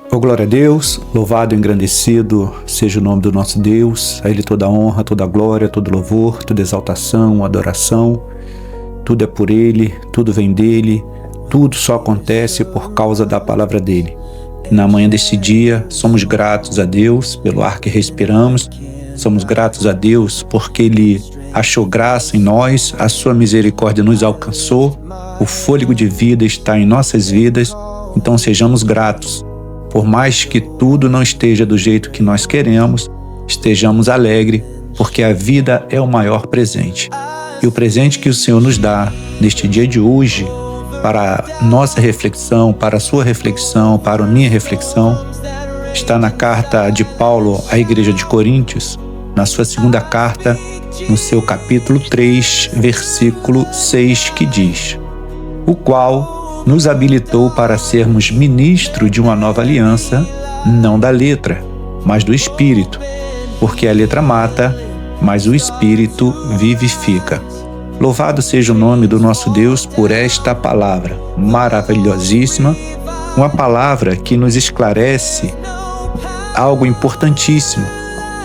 Oh, glória a Deus, louvado e engrandecido seja o nome do nosso Deus, a Ele toda a honra, toda a glória, todo louvor, toda exaltação, adoração, tudo é por Ele, tudo vem dEle, tudo só acontece por causa da palavra dEle. Na manhã deste dia, somos gratos a Deus pelo ar que respiramos, somos gratos a Deus porque Ele achou graça em nós, a sua misericórdia nos alcançou, o fôlego de vida está em nossas vidas, então sejamos gratos. Por mais que tudo não esteja do jeito que nós queremos, estejamos alegres, porque a vida é o maior presente. E o presente que o Senhor nos dá neste dia de hoje, para nossa reflexão, para a sua reflexão, para a minha reflexão, está na carta de Paulo à Igreja de Coríntios, na sua segunda carta, no seu capítulo 3, versículo 6, que diz: o qual nos habilitou para sermos ministros de uma nova aliança, não da letra, mas do Espírito, porque a letra mata, mas o Espírito vivifica. Louvado seja o nome do nosso Deus por esta palavra maravilhosíssima, uma palavra que nos esclarece algo importantíssimo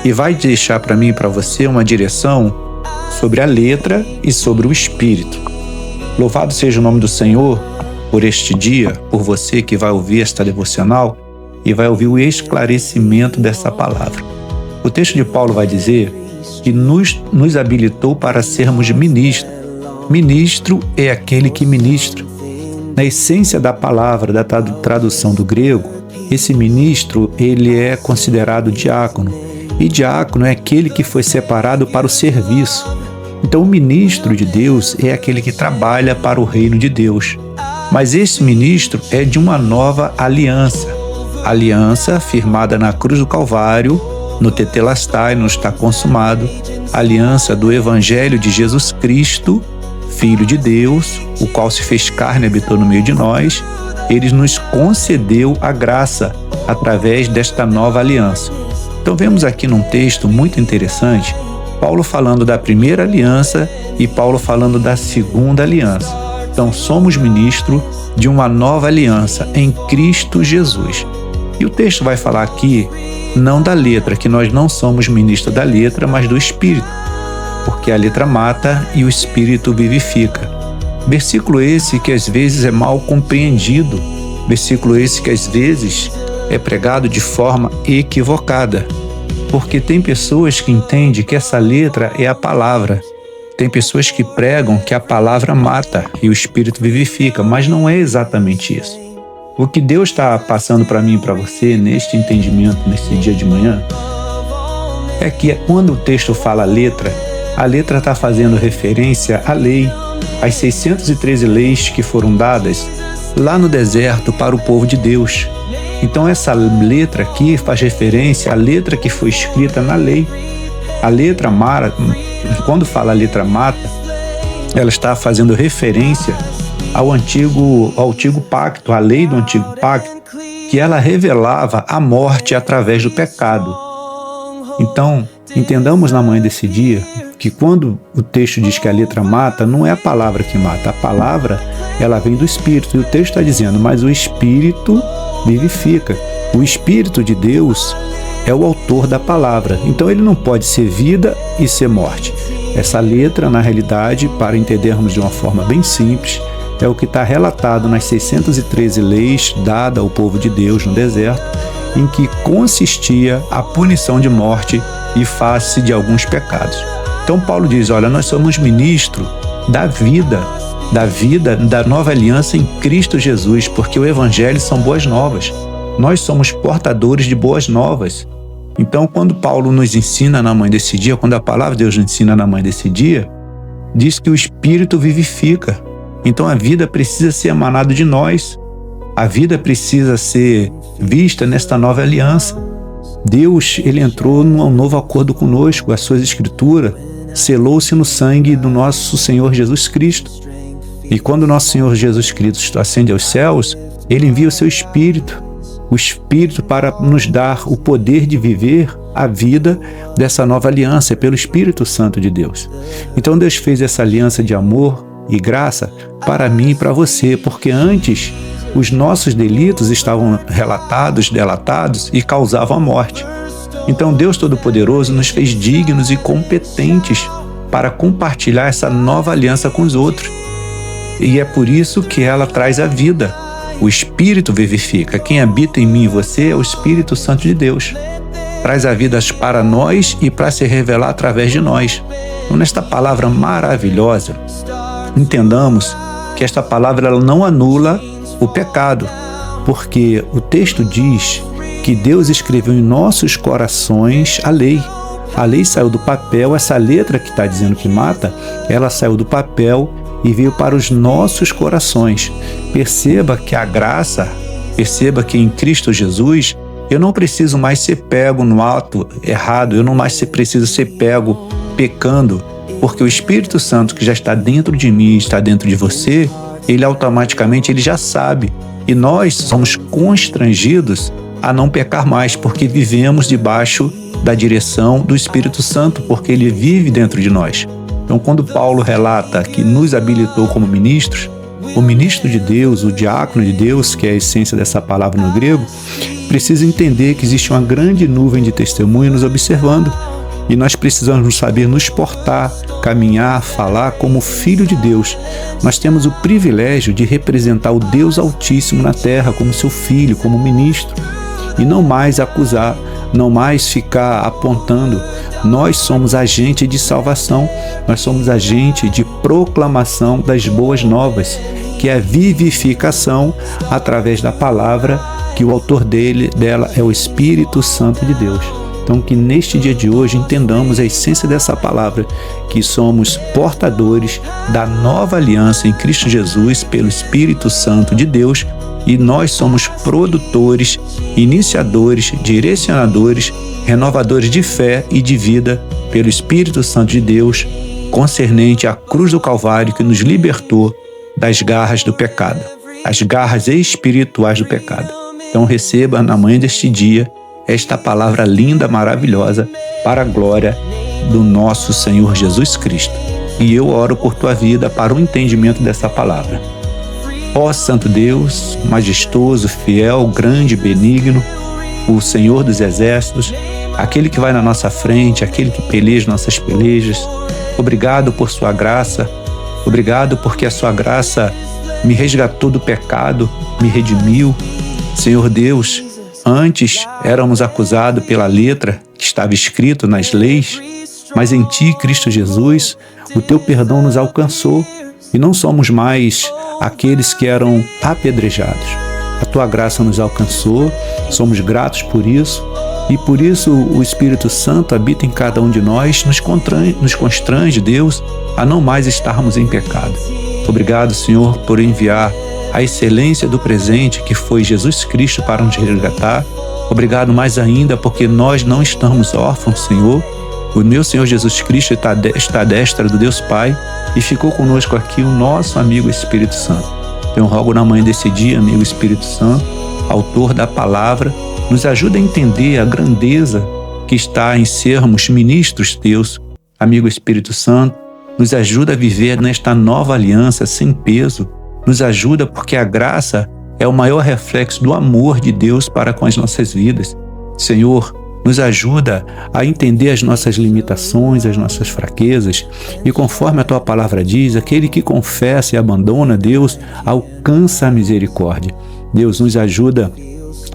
e vai deixar para mim e para você uma direção sobre a letra e sobre o Espírito. Louvado seja o nome do Senhor por este dia, por você que vai ouvir esta devocional e vai ouvir o esclarecimento dessa palavra. O texto de Paulo vai dizer que nos habilitou para sermos ministros. Ministro é aquele que ministra. Na essência da palavra, da tradução do grego, esse ministro ele é considerado diácono. E diácono é aquele que foi separado para o serviço. Então o ministro de Deus é aquele que trabalha para o reino de Deus. Mas esse ministro é de uma nova aliança. Aliança firmada na cruz do Calvário, no tetelestai, não está consumado. Aliança do Evangelho de Jesus Cristo, Filho de Deus, o qual se fez carne e habitou no meio de nós. Ele nos concedeu a graça através desta nova aliança. Então vemos aqui num texto muito interessante, Paulo falando da primeira aliança e Paulo falando da segunda aliança. Então, somos ministros de uma nova aliança em Cristo Jesus. E o texto vai falar aqui, não da letra, que nós não somos ministros da letra, mas do Espírito, porque a letra mata e o Espírito vivifica. Versículo esse que às vezes é mal compreendido, versículo esse que às vezes é pregado de forma equivocada, porque tem pessoas que entendem que essa letra é a palavra. Tem pessoas que pregam que a palavra mata e o Espírito vivifica, mas não é exatamente isso. O que Deus está passando para mim e para você neste entendimento, nesse dia de manhã, é que quando o texto fala a letra está fazendo referência à lei, às 613 leis que foram dadas lá no deserto para o povo de Deus. Então essa letra aqui faz referência à letra que foi escrita na lei. A letra mata, quando fala a letra mata, ela está fazendo referência ao antigo pacto, à lei do antigo pacto, que ela revelava a morte através do pecado. Então, entendamos na manhã desse dia que quando o texto diz que a letra mata, não é a palavra que mata, a palavra ela vem do Espírito, e o texto está dizendo, mas o Espírito vivifica. O Espírito de Deus é o autor da palavra, então ele não pode ser vida e ser morte. Essa letra, na realidade, para entendermos de uma forma bem simples, é o que está relatado nas 613 leis dadas ao povo de Deus no deserto, em que consistia a punição de morte e face de alguns pecados. Então Paulo diz, olha, nós somos ministros da vida da nova aliança em Cristo Jesus, porque o Evangelho são boas novas. Nós somos portadores de boas novas. Então, quando Paulo nos ensina na manhã desse dia, quando a palavra de Deus nos ensina na manhã desse dia, diz que o Espírito vivifica. Então, a vida precisa ser emanada de nós. A vida precisa ser vista nesta nova aliança. Deus, ele entrou num novo acordo conosco. As suas escrituras selou-se no sangue do nosso Senhor Jesus Cristo. E quando o nosso Senhor Jesus Cristo ascende aos céus, ele envia o seu Espírito. O Espírito para nos dar o poder de viver a vida dessa nova aliança, pelo Espírito Santo de Deus. Então Deus fez essa aliança de amor e graça para mim e para você, porque antes Os nossos delitos estavam delatados e causavam a morte. Então Deus Todo-Poderoso nos fez dignos e competentes para compartilhar essa nova aliança com os outros. E é por isso que ela traz a vida. O Espírito vivifica. Quem habita em mim e você é o Espírito Santo de Deus. Traz a vida para nós e para se revelar através de nós. Então, nesta palavra maravilhosa, entendamos que esta palavra ela não anula o pecado, porque o texto diz que Deus escreveu em nossos corações a lei. A lei saiu do papel, essa letra que está dizendo que mata, ela saiu do papel e veio para os nossos corações. Perceba que a graça, perceba que em Cristo Jesus, eu não preciso mais ser pego no ato errado, eu não mais preciso ser pego pecando, porque o Espírito Santo que já está dentro de mim, está dentro de você, ele automaticamente ele já sabe. E nós somos constrangidos a não pecar mais, porque vivemos debaixo da direção do Espírito Santo, porque ele vive dentro de nós. Então, quando Paulo relata que nos habilitou como ministros, o ministro de Deus, o diácono de Deus, que é a essência dessa palavra no grego, precisa entender que existe uma grande nuvem de testemunha nos observando e nós precisamos saber nos portar, caminhar, falar como filho de Deus. Nós temos o privilégio de representar o Deus Altíssimo na terra como seu filho, como ministro, e não mais acusar, não mais ficar apontando. Nós somos agente de salvação, nós somos agente de proclamação das boas novas, que é a vivificação através da palavra, que o autor dela é o Espírito Santo de Deus. Então, que neste dia de hoje entendamos a essência dessa palavra, que somos portadores da nova aliança em Cristo Jesus pelo Espírito Santo de Deus, e nós somos produtores, iniciadores, direcionadores, renovadores de fé e de vida pelo Espírito Santo de Deus, concernente à cruz do Calvário que nos libertou das garras do pecado, as garras espirituais do pecado. Então receba na manhã deste dia esta palavra linda, maravilhosa, para a glória do nosso Senhor Jesus Cristo. E eu oro por tua vida para o entendimento dessa palavra. Ó Santo Deus, majestoso, fiel, grande, benigno, o Senhor dos exércitos, aquele que vai na nossa frente, aquele que peleja nossas pelejas, obrigado por sua graça, obrigado porque a sua graça me resgatou do pecado, me redimiu. Senhor Deus, antes éramos acusados pela letra que estava escrito nas leis, mas em Ti, Cristo Jesus, o Teu perdão nos alcançou e não somos mais aqueles que eram apedrejados. A Tua graça nos alcançou, somos gratos por isso e por isso o Espírito Santo habita em cada um de nós, nos constrange, Deus, a não mais estarmos em pecado. Obrigado, Senhor, por enviar a excelência do presente que foi Jesus Cristo para nos resgatar. Obrigado mais ainda porque nós não estamos órfãos, Senhor. O meu Senhor Jesus Cristo está à destra do Deus Pai e ficou conosco aqui o nosso amigo Espírito Santo. Então eu rogo na manhã desse dia, amigo Espírito Santo, autor da palavra, nos ajuda a entender a grandeza que está em sermos ministros teus. Amigo Espírito Santo, nos ajuda a viver nesta nova aliança sem peso. Nos ajuda porque a graça é o maior reflexo do amor de Deus para com as nossas vidas. Senhor, nos ajuda a entender as nossas limitações, as nossas fraquezas. E conforme a Tua palavra diz, aquele que confessa e abandona Deus, alcança a misericórdia. Deus, nos ajuda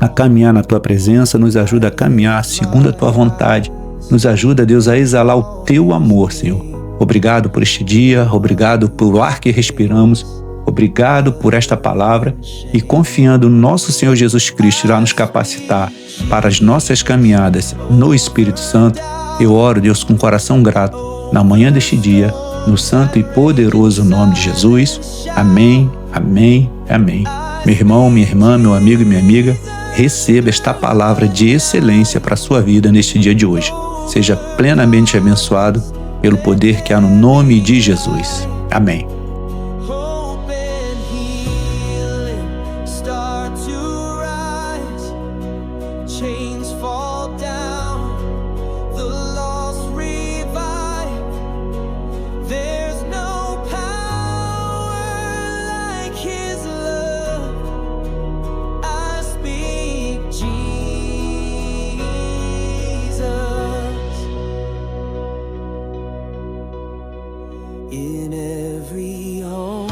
a caminhar na Tua presença, nos ajuda a caminhar segundo a Tua vontade. Nos ajuda, Deus, a exalar o Teu amor, Senhor. Obrigado por este dia, obrigado pelo ar que respiramos, obrigado por esta palavra e confiando no nosso Senhor Jesus Cristo irá nos capacitar para as nossas caminhadas no Espírito Santo. Eu oro, Deus, com coração grato na manhã deste dia, no santo e poderoso nome de Jesus. Amém, amém, amém. Meu irmão, minha irmã, meu amigo e minha amiga, receba esta palavra de excelência para a sua vida neste dia de hoje. Seja plenamente abençoado pelo poder que há no nome de Jesus. Amém. Chains fall down, the lost revive. There's no power like His love. In every home,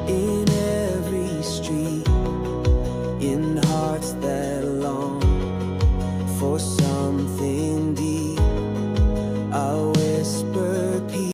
in every street, in hearts that long for